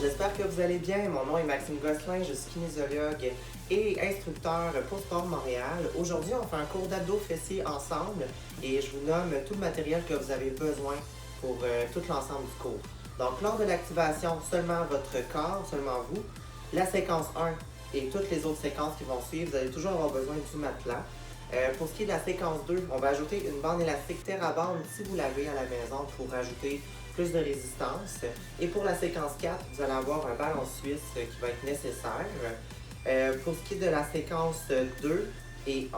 j'espère que vous allez bien. Mon nom est Maxime Gosselin, je suis kinésiologue et instructeur pour Sport Montréal. Aujourd'hui, on fait un cours d'abdos fessiers ensemble et je vous nomme tout le matériel que vous avez besoin pour tout l'ensemble du cours. Donc, lors de l'activation, seulement votre corps, seulement vous, la séquence 1 et toutes les autres séquences qui vont suivre, vous allez toujours avoir besoin du matelas. Pour ce qui est de la séquence 2, on va ajouter une bande élastique TheraBand si vous l'avez à la maison pour ajouter plus de résistance. Et pour la séquence 4, vous allez avoir un ballon suisse qui va être nécessaire. Pour ce qui est de la séquence 2 et 1,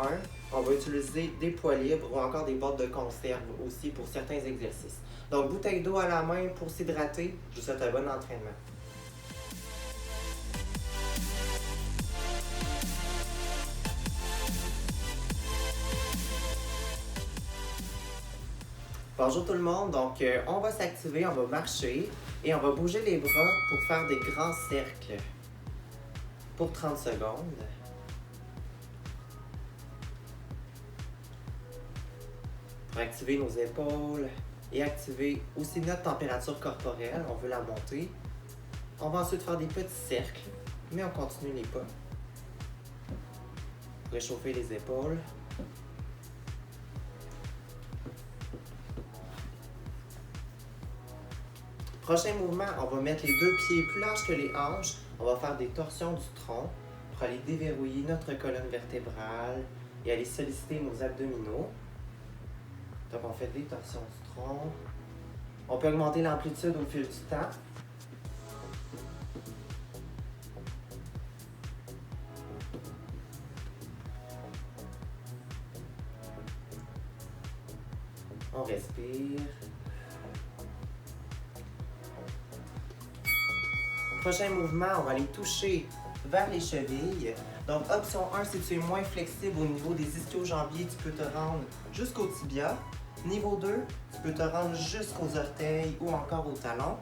on va utiliser des poids libres ou encore des boîtes de conserve aussi pour certains exercices. Donc, bouteille d'eau à la main pour s'hydrater. Je vous souhaite un bon entraînement. Bonjour tout le monde, donc on va s'activer, on va marcher et on va bouger les bras pour faire des grands cercles pour 30 secondes. Pour activer nos épaules et activer aussi notre température corporelle, on veut la monter. On va ensuite faire des petits cercles, mais on continue les pas. Pour réchauffer les épaules. Prochain mouvement, on va mettre les deux pieds plus larges que les hanches. On va faire des torsions du tronc pour aller déverrouiller notre colonne vertébrale et aller solliciter nos abdominaux. Donc, on fait des torsions du tronc. On peut augmenter l'amplitude au fil du temps. On respire. Prochain mouvement, on va aller toucher vers les chevilles. Donc, option 1, si tu es moins flexible au niveau des ischio-jambiers, tu peux te rendre jusqu'au tibia. Niveau 2, tu peux te rendre jusqu'aux orteils ou encore aux talons.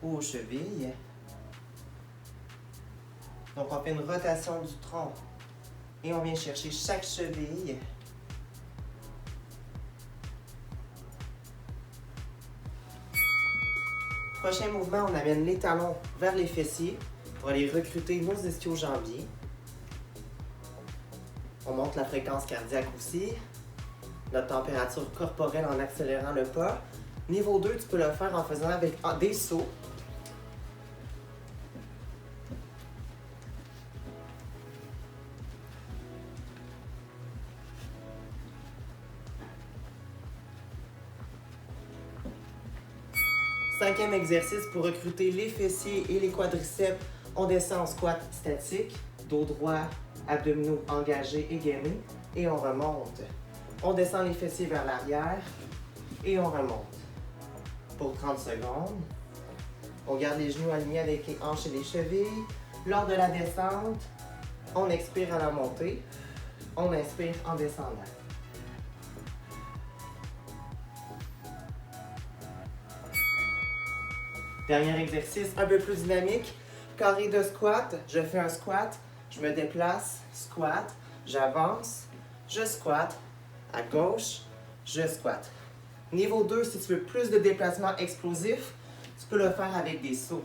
Ou aux chevilles. Donc, on fait une rotation du tronc et on vient chercher chaque cheville. Prochain mouvement, on amène les talons vers les fessiers pour aller recruter nos ischio-jambiers. On monte la fréquence cardiaque aussi, notre température corporelle en accélérant le pas. Niveau 2, tu peux le faire en faisant avec des sauts. Cinquième exercice pour recruter les fessiers et les quadriceps. On descend en squat statique, dos droit, abdominaux engagés et gainés. Et on remonte. On descend les fessiers vers l'arrière et on remonte. Pour 30 secondes. On garde les genoux alignés avec les hanches et les chevilles. Lors de la descente, on expire à la montée. On inspire en descendant. Dernier exercice un peu plus dynamique. Carré de squat. Je fais un squat. Je me déplace. Squat. J'avance. Je squat. À gauche. Je squat. Niveau 2, si tu veux plus de déplacement explosif, tu peux le faire avec des sauts.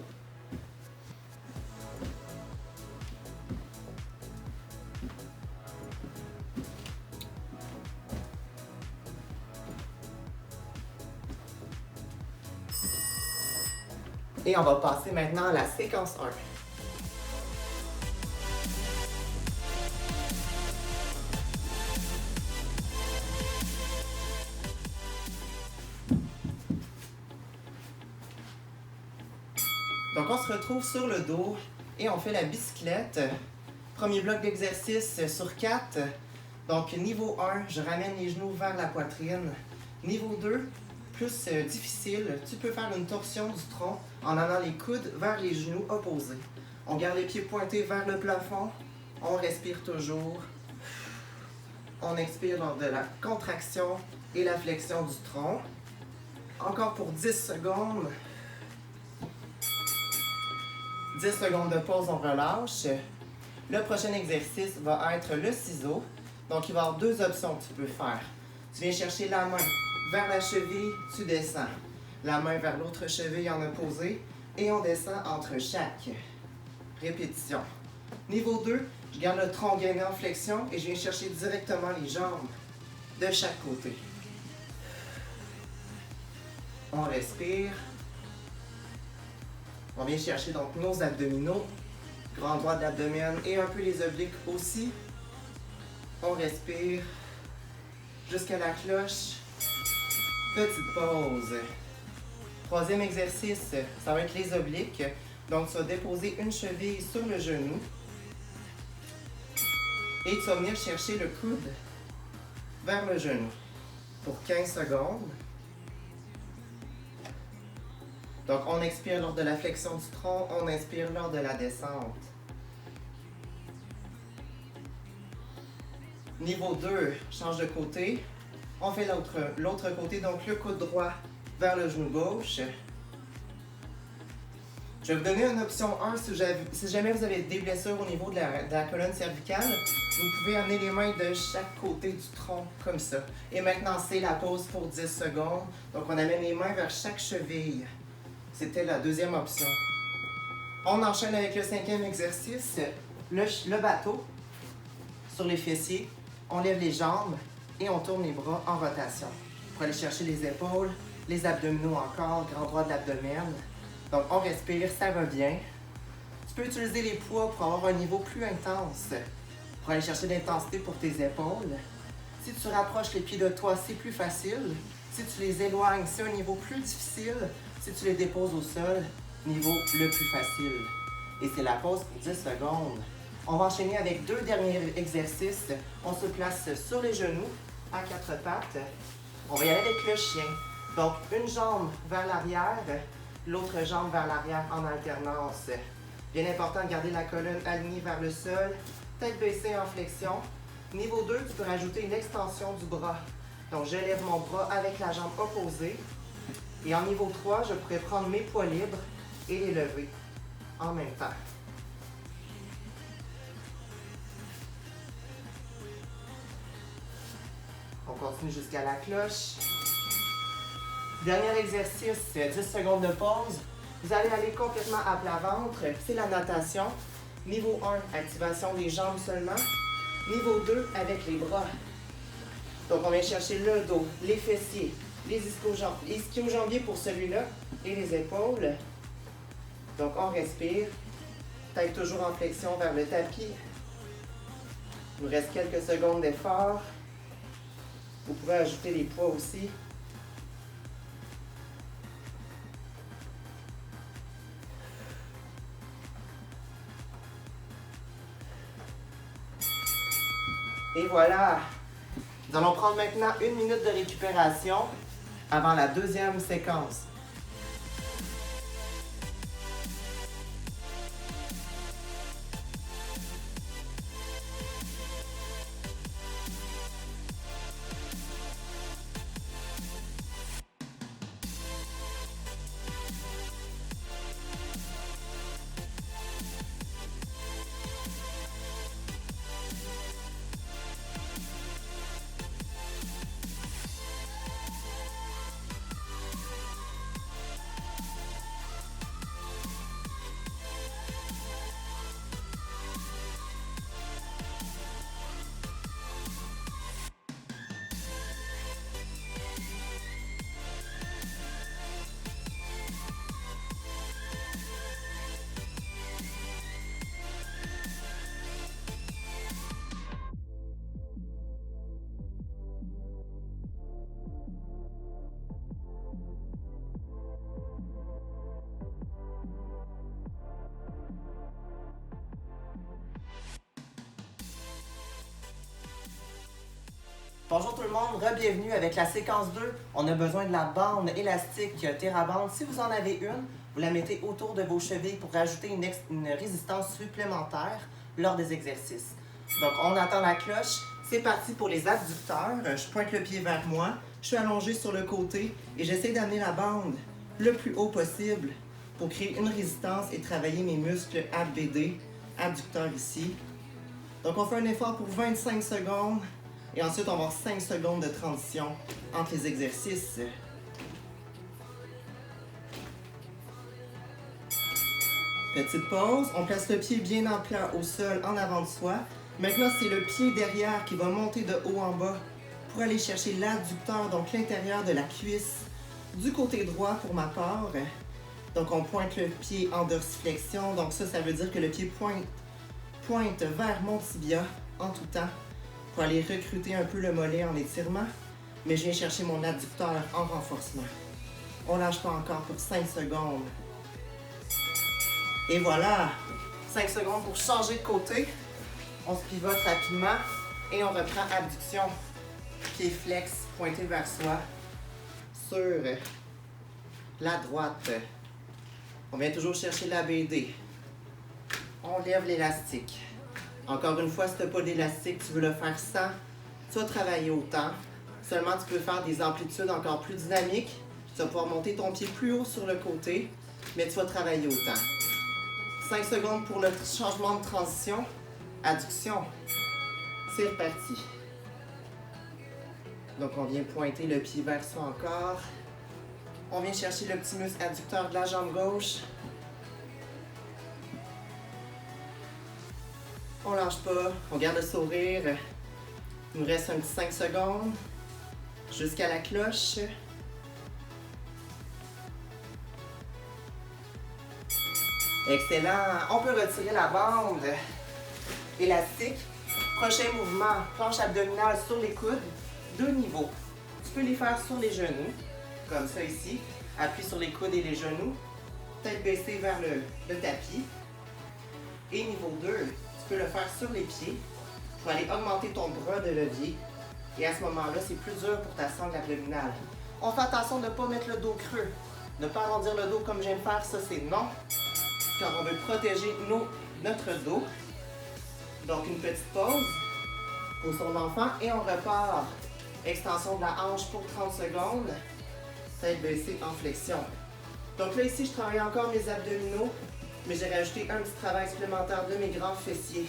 Et on va passer maintenant à la séquence 1. Donc on se retrouve sur le dos et on fait la bicyclette. Premier bloc d'exercice sur 4. Donc niveau 1, je ramène les genoux vers la poitrine. Niveau 2, plus difficile, tu peux faire une torsion du tronc en allant les coudes vers les genoux opposés. On garde les pieds pointés vers le plafond. On respire toujours. On expire lors de la contraction et la flexion du tronc. Encore pour 10 secondes. 10 secondes de pause, on relâche. Le prochain exercice va être le ciseau. Donc, il va y avoir deux options que tu peux faire. Tu viens chercher la main vers la cheville, tu descends. La main vers l'autre cheville en opposé et on descend entre chaque répétition. Niveau 2, je garde le tronc gainé en flexion et je viens chercher directement les jambes de chaque côté. On respire. On vient chercher donc nos abdominaux, grand droit de l'abdomen et un peu les obliques aussi. On respire jusqu'à la cloche. Petite pause. Troisième exercice, ça va être les obliques. Donc, tu vas déposer une cheville sur le genou. Et tu vas venir chercher le coude vers le genou pour 15 secondes. Donc, on expire lors de la flexion du tronc, on inspire lors de la descente. Niveau 2, change de côté. On fait l'autre côté, donc le coude droit vers le genou gauche. Je vais vous donner une option 1 si jamais vous avez des blessures au niveau de la colonne cervicale. Vous pouvez amener les mains de chaque côté du tronc, comme ça. Et maintenant, c'est la pause pour 10 secondes. Donc, on amène les mains vers chaque cheville. C'était la deuxième option. On enchaîne avec le cinquième exercice, le bateau sur les fessiers. On lève les jambes et on tourne les bras en rotation. Pour aller chercher les épaules, les abdominaux encore, grand droit de l'abdomen. Donc, on respire, ça va bien. Tu peux utiliser les poids pour avoir un niveau plus intense. Pour aller chercher l'intensité pour tes épaules. Si tu rapproches les pieds de toi, c'est plus facile. Si tu les éloignes, c'est un niveau plus difficile. Si tu les déposes au sol, niveau le plus facile. Et c'est la pause pour 10 secondes. On va enchaîner avec deux derniers exercices. On se place sur les genoux, à quatre pattes. On va y aller avec le chien. Donc, une jambe vers l'arrière, l'autre jambe vers l'arrière en alternance. Bien important de garder la colonne alignée vers le sol, tête baissée en flexion. Niveau 2, tu peux rajouter une extension du bras. Donc, je lève mon bras avec la jambe opposée. Et en niveau 3, je pourrais prendre mes poids libres et les lever en même temps. On continue jusqu'à la cloche. Dernier exercice, 10 secondes de pause. Vous allez aller complètement à plat ventre, c'est la natation. Niveau 1, activation des jambes seulement. Niveau 2, avec les bras. Donc on vient chercher le dos, les fessiers, les ischio-jambiers pour celui-là et les épaules. Donc on respire. Tête toujours en flexion vers le tapis. Il nous reste quelques secondes d'effort. Vous pouvez ajouter les poids aussi. Et voilà! Nous allons prendre maintenant 1 minute de récupération avant la deuxième séquence. Bonjour tout le monde, re-bienvenue avec la séquence 2. On a besoin de la bande élastique TheraBand. Si vous en avez une, vous la mettez autour de vos chevilles pour rajouter une résistance supplémentaire lors des exercices. Donc on attend la cloche. C'est parti pour les adducteurs. Je pointe le pied vers moi, je suis allongé sur le côté et j'essaie d'amener la bande le plus haut possible pour créer une résistance et travailler mes muscles ABD, adducteurs ici. Donc on fait un effort pour 25 secondes. Et ensuite, on va avoir 5 secondes de transition entre les exercices. Petite pause, on place le pied bien en plat au sol en avant de soi. Maintenant, c'est le pied derrière qui va monter de haut en bas pour aller chercher l'adducteur, donc l'intérieur de la cuisse du côté droit pour ma part. Donc, on pointe le pied en dorsiflexion. Donc, ça veut dire que le pied pointe vers mon tibia en tout temps pour aller recruter un peu le mollet en étirement. Mais je viens chercher mon adducteur en renforcement. On lâche pas encore pour 5 secondes. Et voilà! 5 secondes pour changer de côté. On se pivote rapidement et on reprend abduction. Pied flex, pointé vers soi. Sur la droite. On vient toujours chercher la BD. On lève l'élastique. Encore une fois, si tu n'as pas d'élastique, tu veux le faire sans, tu vas travailler autant. Seulement, tu peux faire des amplitudes encore plus dynamiques. Tu vas pouvoir monter ton pied plus haut sur le côté, mais tu vas travailler autant. 5 secondes pour le changement de transition. Adduction. C'est reparti. Donc, on vient pointer le pied vers soi encore. On vient chercher le petit muscle adducteur de la jambe gauche. On lâche pas. On garde le sourire. Il nous reste un petit 5 secondes. Jusqu'à la cloche. Excellent. On peut retirer la bande élastique. Prochain mouvement, planche abdominale sur les coudes, 2 niveaux. Tu peux les faire sur les genoux, comme ça ici. Appuie sur les coudes et les genoux. Tête baissée vers le tapis. Et niveau 2, tu peux le faire sur les pieds pour aller augmenter ton bras de levier. Et à ce moment-là, c'est plus dur pour ta sangle abdominale. On fait attention de ne pas mettre le dos creux. Ne pas arrondir le dos comme je viens de faire, ça c'est non. Car on veut protéger notre dos. Donc une petite pause pour son enfant et on repart. Extension de la hanche pour 30 secondes. Tête baissée en flexion. Donc là ici, je travaille encore mes abdominaux, mais j'ai rajouté un petit travail supplémentaire de mes grands fessiers.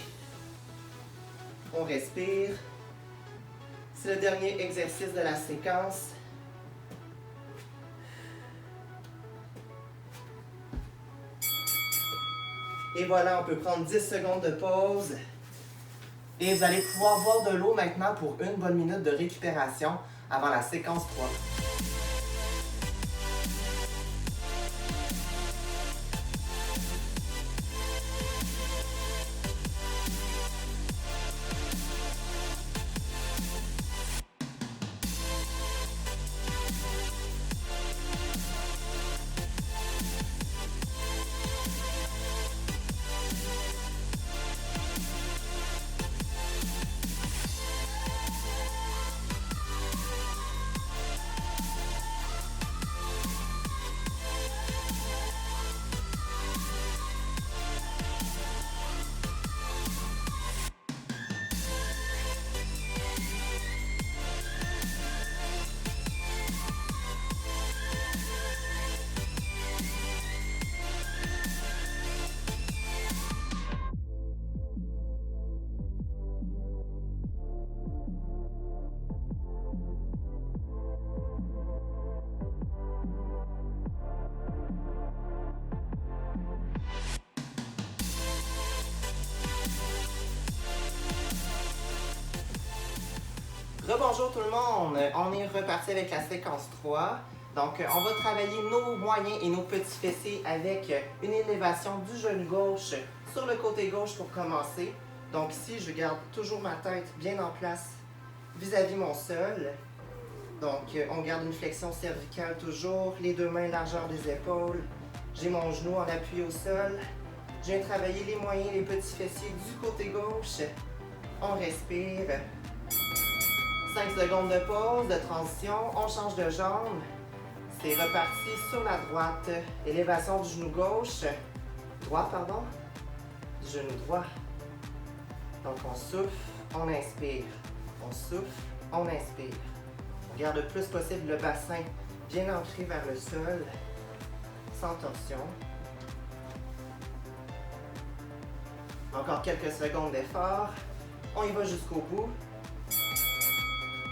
On respire. C'est le dernier exercice de la séquence. Et voilà, on peut prendre 10 secondes de pause. Et vous allez pouvoir boire de l'eau maintenant pour une bonne minute de récupération avant la séquence 3. Rebonjour tout le monde, on est reparti avec la séquence 3. Donc on va travailler nos moyens et nos petits fessiers avec une élévation du genou gauche sur le côté gauche pour commencer. Donc ici, je garde toujours ma tête bien en place vis-à-vis mon sol. Donc on garde une flexion cervicale toujours, les 2 mains largeur des épaules. J'ai mon genou en appui au sol. Je viens travailler les moyens, les petits fessiers du côté gauche. On respire. 5 secondes de pause, de transition, on change de jambe. C'est reparti sur la droite. Élévation du genou gauche. Droit, pardon. Du genou droit. Donc on souffle, on inspire. On souffle, on inspire. On garde le plus possible le bassin bien ancré vers le sol, sans torsion. Encore quelques secondes d'effort. On y va jusqu'au bout.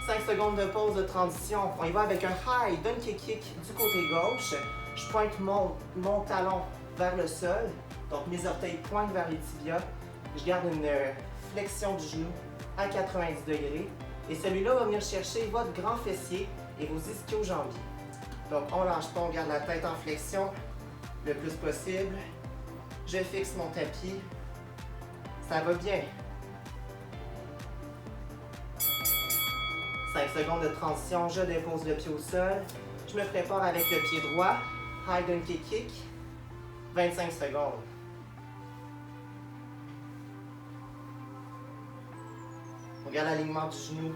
5 secondes de pause de transition. On y va avec un high donkey kick du côté gauche. Je pointe mon talon vers le sol Donc mes orteils pointent vers les tibias. Je garde une flexion du genou à 90 degrés. Et celui-là va venir chercher votre grand fessier et vos ischio-jambiers. Donc on lâche pas, on garde la tête en flexion le plus possible. Je fixe mon tapis. Ça va bien. 5 secondes de transition, je dépose le pied au sol. Je me prépare avec le pied droit. High donkey kick. 25 secondes. On garde l'alignement du genou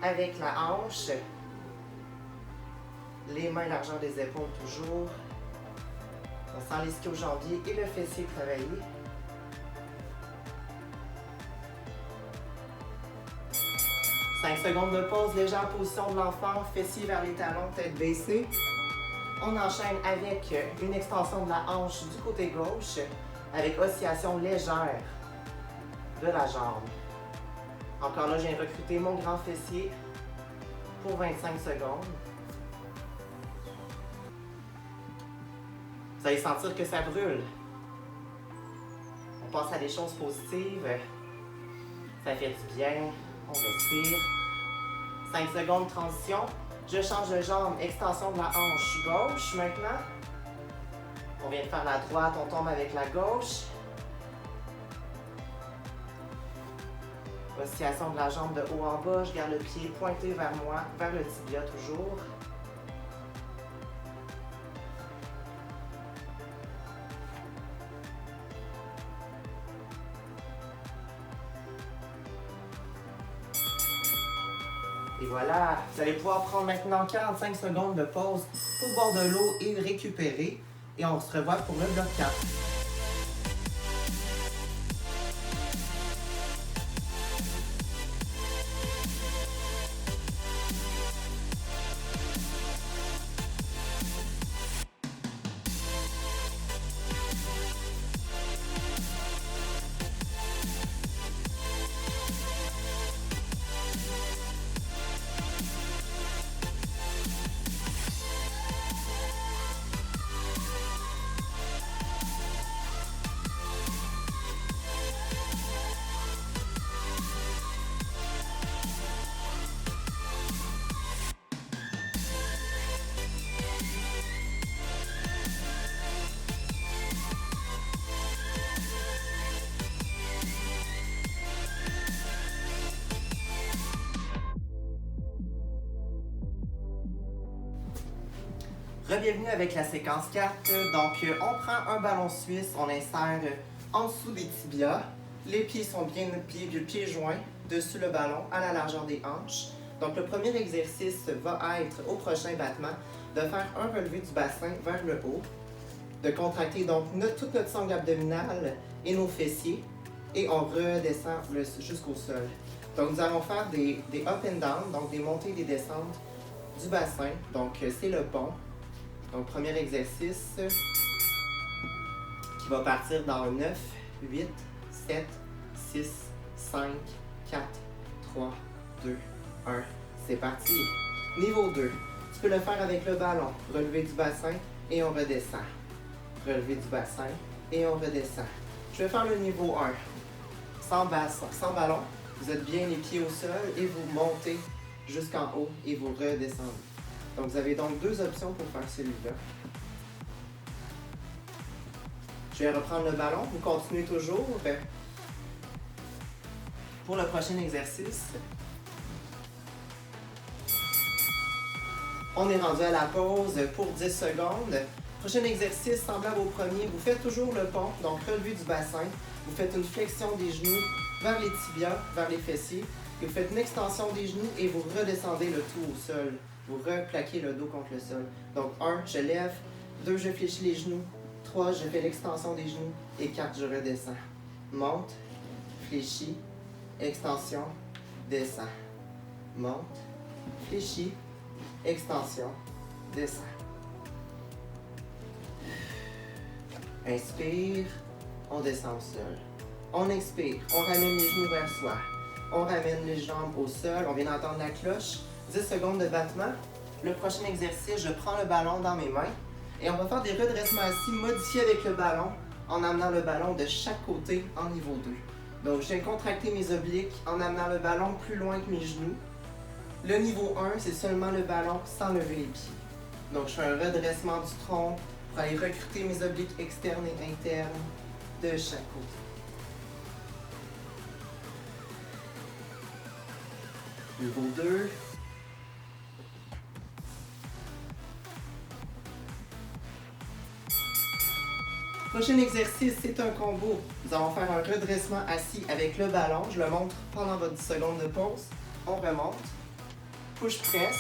avec la hanche. Les mains largeur des épaules toujours. On sent l'ischio-jambier et le fessier travailler. 5 secondes de pause, légère position de l'enfant, fessier vers les talons, tête baissée. On enchaîne avec une extension de la hanche du côté gauche, avec oscillation légère de la jambe. Encore là, je viens recruter mon grand fessier pour 25 secondes. Vous allez sentir que ça brûle. On passe à des choses positives. Ça fait du bien. On respire. 5 secondes de transition. Je change de jambe, extension de la hanche gauche maintenant. On vient de faire la droite, on tombe avec la gauche. Oscillation de la jambe de haut en bas. Je garde le pied pointé vers moi, vers le tibia toujours. Et voilà, vous allez pouvoir prendre maintenant 45 secondes de pause pour boire de l'eau et récupérer. Et on se revoit pour le bloc 4. Bienvenue avec la séquence 4. Donc, on prend un ballon suisse, on insère en dessous des tibias. Les pieds sont bien pieds joints dessus le ballon à la largeur des hanches. Donc, le premier exercice va être au prochain battement de faire un relevé du bassin vers le haut, de contracter donc toute notre sangle abdominale et nos fessiers et on redescend jusqu'au sol. Donc, nous allons faire des up and down, donc des montées et des descentes du bassin. Donc, c'est le pont. Donc, premier exercice qui va partir dans 9, 8, 7, 6, 5, 4, 3, 2, 1. C'est parti. Niveau 2. Tu peux le faire avec le ballon. Relevé du bassin et on redescend. Relevé du bassin et on redescend. Je vais faire le niveau 1. Sans ballon. Vous êtes bien les pieds au sol et vous montez jusqu'en haut et vous redescendez. Donc, vous avez donc deux options pour faire celui-là. Je vais reprendre le ballon. Vous continuez toujours. Pour le prochain exercice, on est rendu à la pause pour 10 secondes. Prochain exercice semblable au premier. Vous faites toujours le pont, donc relevé du bassin. Vous faites une flexion des genoux vers les tibias, vers les fessiers. Et vous faites une extension des genoux et vous redescendez le tout au sol. Vous replaquez le dos contre le sol. Donc 1, je lève. 2, je fléchis les genoux. 3, je fais l'extension des genoux. Et 4, je redescends. Monte, fléchis, extension, descends. Monte, fléchis, extension, descends. Inspire, on descend au sol. On expire, on ramène les genoux vers soi. On ramène les jambes au sol. On vient d'entendre la cloche. 10 secondes de battement. Le prochain exercice, je prends le ballon dans mes mains et on va faire des redressements assis modifiés avec le ballon en amenant le ballon de chaque côté en niveau 2. Donc, je viens contracter mes obliques en amenant le ballon plus loin que mes genoux. Le niveau 1, c'est seulement le ballon sans lever les pieds. Donc, je fais un redressement du tronc pour aller recruter mes obliques externes et internes de chaque côté. Niveau 2. Prochain exercice, c'est un combo. Nous allons faire un redressement assis avec le ballon. Je le montre pendant votre 10 secondes de pause. On remonte. Push-press.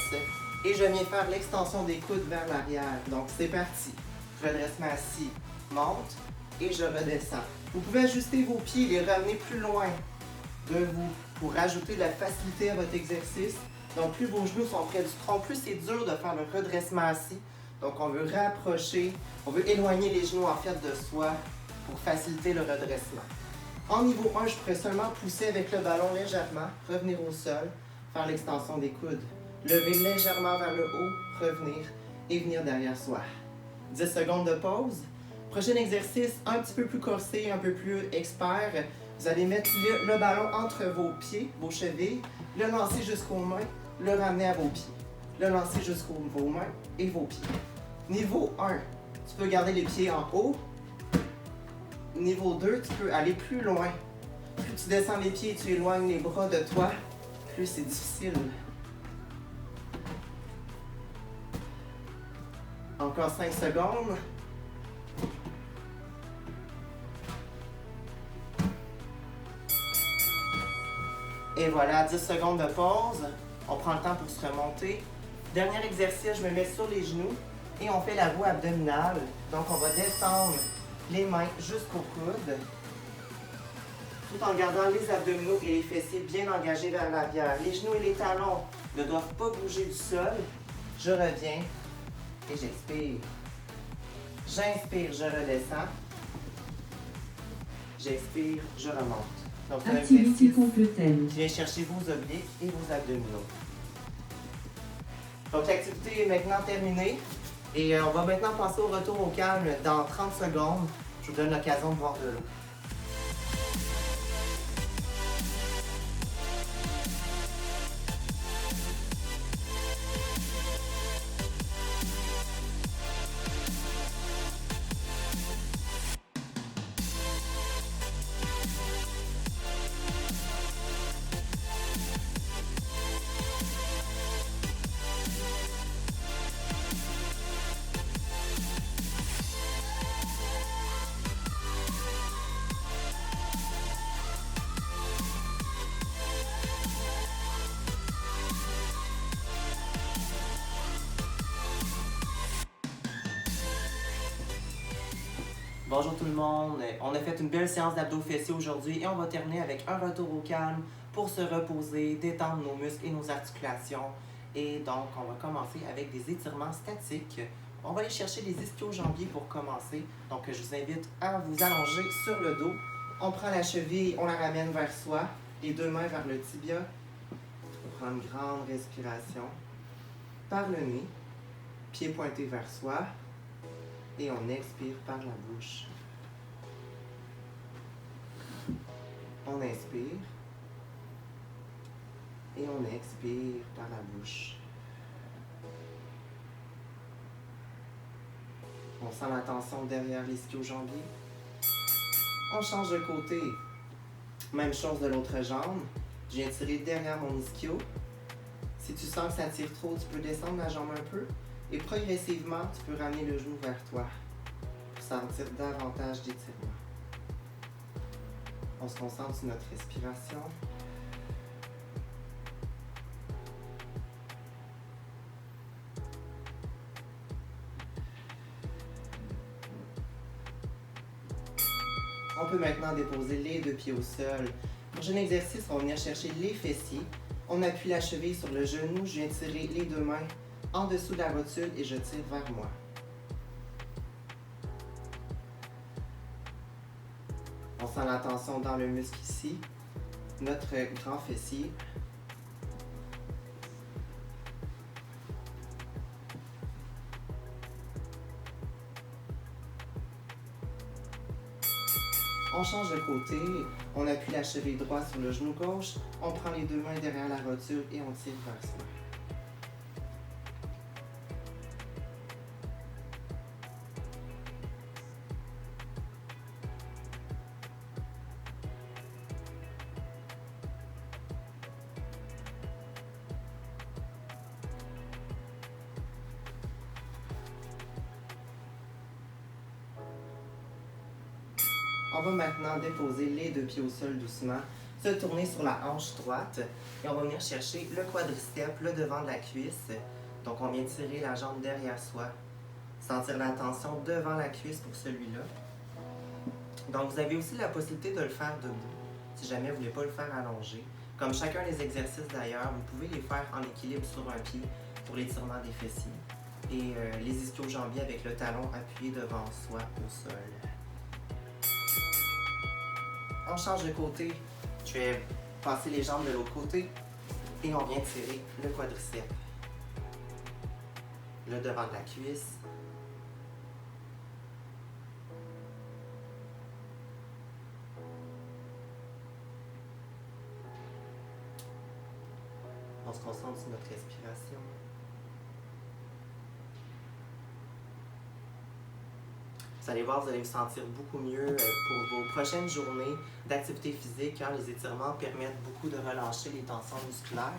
Et je viens faire l'extension des coudes vers l'arrière. Donc, c'est parti. Redressement assis. Monte. Et je redescends. Vous pouvez ajuster vos pieds et les ramener plus loin de vous pour rajouter de la facilité à votre exercice. Donc, plus vos genoux sont près du tronc, plus c'est dur de faire le redressement assis. Donc, on veut rapprocher, on veut éloigner les genoux en fait de soi pour faciliter le redressement. En niveau 1, je pourrais seulement pousser avec le ballon légèrement, revenir au sol, faire l'extension des coudes, lever légèrement vers le haut, revenir et venir derrière soi. 10 secondes de pause. Prochain exercice, un petit peu plus corsé, un peu plus expert. Vous allez mettre le ballon entre vos pieds, vos chevilles, le lancer jusqu'aux mains, le ramener à vos pieds. Le lancer jusqu'aux vos mains et vos pieds. Niveau 1, tu peux garder les pieds en haut. Niveau 2, tu peux aller plus loin. Plus tu descends les pieds et tu éloignes les bras de toi, plus c'est difficile. Encore 5 secondes. Et voilà, 10 secondes de pause. On prend le temps pour se remonter. Dernier exercice, je me mets sur les genoux et on fait la roue abdominale. Donc, on va descendre les mains jusqu'au coude, tout en gardant les abdominaux et les fessiers bien engagés vers l'arrière. Les genoux et les talons ne doivent pas bouger du sol. Je reviens et j'expire. J'inspire, je redescends. J'expire, je remonte. Donc, c'est un Activité exercice complétée. qui vient chercher vos obliques et vos abdominaux. Donc, l'activité est maintenant terminée et on va maintenant passer au retour au calme dans 30 secondes. Je vous donne l'occasion de boire de l'eau. Bonjour tout le monde, on a fait une belle séance d'abdos fessiers aujourd'hui et on va terminer avec un retour au calme pour se reposer, détendre nos muscles et nos articulations. Et donc, on va commencer avec des étirements statiques. On va aller chercher les ischio-jambiers pour commencer. Donc, je vous invite à vous allonger sur le dos. On prend la cheville, on la ramène vers soi, les deux mains vers le tibia. On prend une grande respiration par le nez, pieds pointés vers soi. Et on expire par la bouche. On inspire. Et on expire par la bouche. On sent la tension derrière l'ischio-jambier. On change de côté. Même chose de l'autre jambe. Je viens tirer derrière mon ischio. Si tu sens que ça tire trop, tu peux descendre la jambe un peu. Et progressivement, tu peux ramener le genou vers toi pour sentir davantage d'étirement. On se concentre sur notre respiration. On peut maintenant déposer les deux pieds au sol. Prochain exercice, on va venir chercher les fessiers. On appuie la cheville sur le genou. Je viens tirer les deux mains en dessous de la rotule et je tire vers moi. On sent la tension dans le muscle ici, notre grand fessier. On change de côté, on appuie la cheville droite sur le genou gauche, on prend les deux mains derrière la rotule et on tire vers soi. On va maintenant déposer les deux pieds au sol doucement, se tourner sur la hanche droite et on va venir chercher le quadriceps, le devant de la cuisse. Donc on vient tirer la jambe derrière soi, sentir la tension devant la cuisse pour celui-là. Donc vous avez aussi la possibilité de le faire debout, si jamais vous ne voulez pas le faire allongé. Comme chacun des exercices d'ailleurs, vous pouvez les faire en équilibre sur un pied pour l'étirement des fessiers et les ischio-jambiers avec le talon appuyé devant soi au sol. On change de côté, je vais passer les jambes de l'autre côté et on vient tirer le quadriceps, le devant de la cuisse, on se concentre sur notre respiration. Vous allez voir, vous allez vous sentir beaucoup mieux pour vos prochaines journées d'activité physique quand les étirements permettent beaucoup de relâcher les tensions musculaires.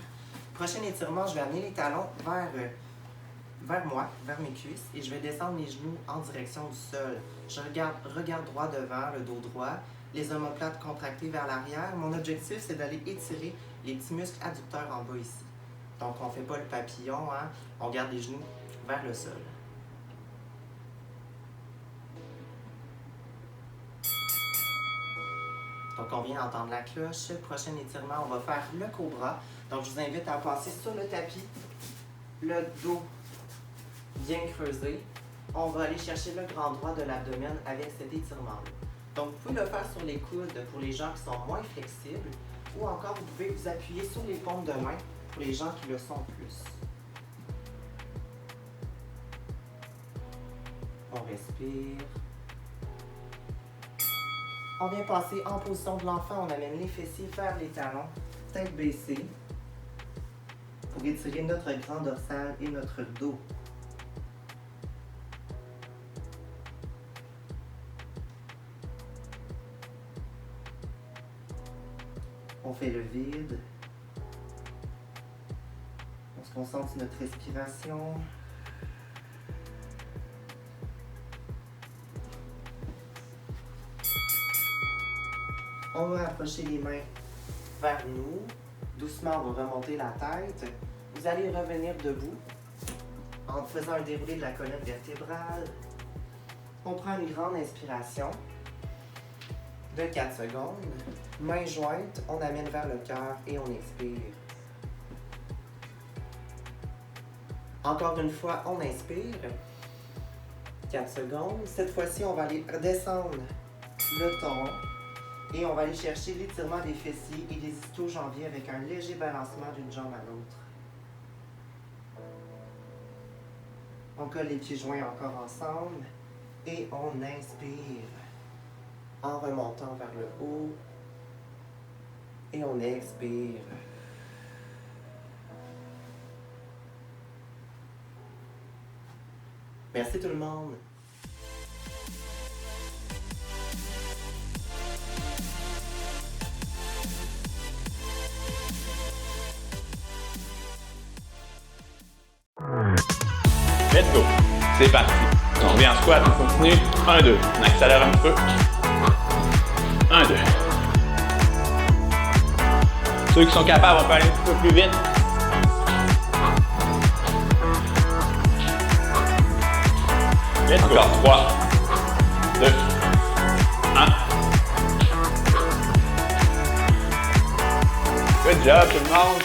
Prochain étirement, je vais amener les talons vers moi, vers mes cuisses, et je vais descendre les genoux en direction du sol. Je regarde droit devant, le dos droit, les omoplates contractés vers l'arrière. Mon objectif, c'est d'aller étirer les petits muscles adducteurs en bas ici. Donc, on ne fait pas le papillon, hein? On garde les genoux vers le sol. Donc, on vient d'entendre la cloche. Prochain étirement, on va faire le cobra. Donc, je vous invite à passer sur le tapis, le dos bien creusé. On va aller chercher le grand droit de l'abdomen avec cet étirement-là. Donc, vous pouvez le faire sur les coudes pour les gens qui sont moins flexibles ou encore, vous pouvez vous appuyer sur les paumes de main pour les gens qui le sont plus. On respire. On vient passer en position de l'enfant, on amène les fessiers vers les talons, tête baissée, pour étirer notre grand dorsal et notre dos. On fait le vide. On se concentre sur notre respiration. On va approcher les mains vers nous. Doucement, on va remonter la tête. Vous allez revenir debout en faisant un déroulé de la colonne vertébrale. On prend une grande inspiration de 4 secondes. Mains jointes, on amène vers le cœur et on expire. Encore une fois, on inspire. 4 secondes. Cette fois-ci, on va aller redescendre le torse. Et on va aller chercher l'étirement des fessiers et des ischio-jambiers avec un léger balancement d'une jambe à l'autre. On colle les pieds joints encore ensemble et on inspire en remontant vers le haut et on expire. Merci tout le monde. Let's go! C'est parti! On revient en squat, on continue. 1, 2. On accélère un peu. 1, 2. Ceux qui sont capables, on peut aller un petit peu plus vite. Let's go! Encore 3, 2, 1. Good job tout le monde!